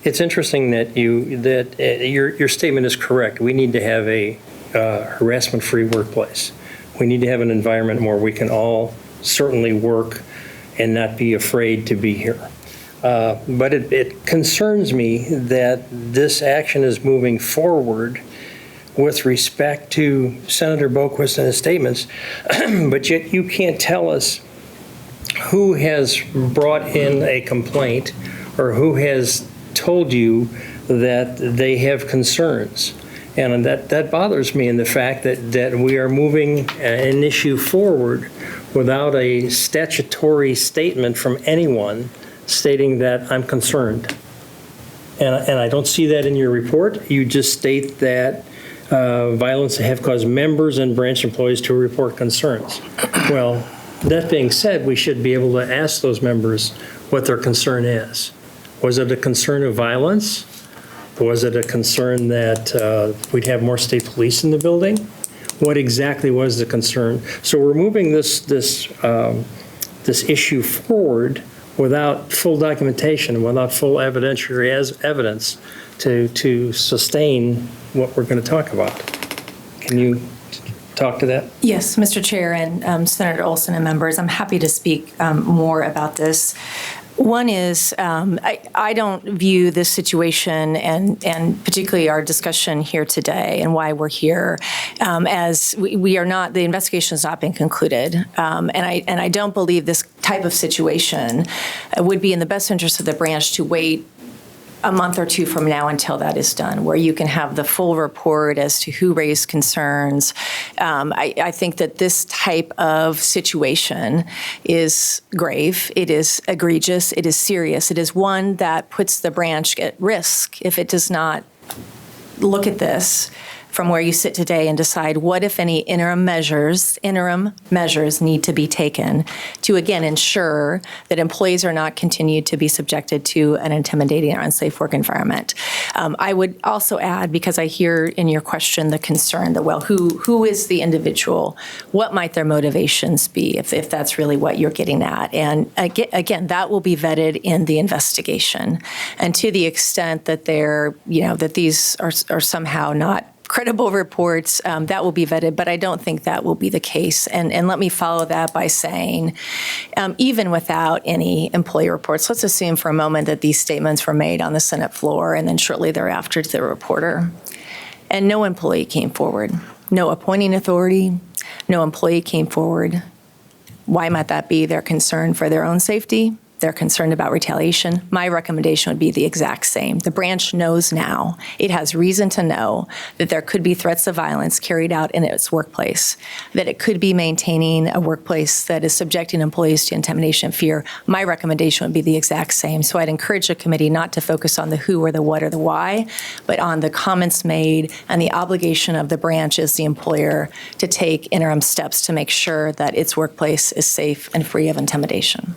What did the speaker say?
It's interesting that your statement is correct. We need to have a harassment-free workplace. We need to have an environment where we can all certainly work and not be afraid to be here. But it concerns me that this action is moving forward with respect to Senator Boquist and his statements, but yet you can't tell us who has brought in a complaint or who has told you that they have concerns. And that bothers me in the fact that we are moving an issue forward without a statutory statement from anyone stating that I'm concerned. And I don't see that in your report. You just state that violence have caused members and branch employees to report concerns. Well, that being said, we should be able to ask those members what their concern is. Was it a concern of violence? Was it a concern that we'd have more state police in the building? What exactly was the concern? So we're moving this issue forward without full documentation, without full evidentiary evidence to sustain what we're going to talk about. Can you talk to that? Yes, Mr. Chair and Senator Olsen and members, I'm happy to speak more about this. One is, I don't view this situation and particularly our discussion here today and why we're here as we are not, the investigation has not been concluded. And I don't believe this type of situation would be in the best interest of the branch to wait a month or two from now until that is done, where you can have the full report as to who raised concerns. I think that this type of situation is grave, it is egregious, it is serious. It is one that puts the branch at risk if it does not look at this from where you sit today and decide what, if any, interim measures need to be taken to, again, ensure that employees are not continued to be subjected to an intimidating or unsafe work environment. I would also add, because I hear in your question the concern that, well, who is the individual? What might their motivations be, if that's really what you're getting at? And again, that will be vetted in the investigation. And to the extent that that these are somehow not credible reports, that will be vetted, but I don't think that will be the case. And let me follow that by saying, even without any employee reports, let's assume for a moment that these statements were made on the Senate floor and then shortly thereafter to the reporter, and no employee came forward, no appointing authority, no employee came forward. Why might that be? They're concerned for their own safety. They're concerned about retaliation. My recommendation would be the exact same. The branch knows now, it has reason to know that there could be threats of violence carried out in its workplace, that it could be maintaining a workplace that is subjecting employees to intimidation and fear. My recommendation would be the exact same. So I'd encourage the committee not to focus on the who or the what or the why, but on the comments made and the obligation of the branch as the employer to take interim steps to make sure that its workplace is safe and free of intimidation.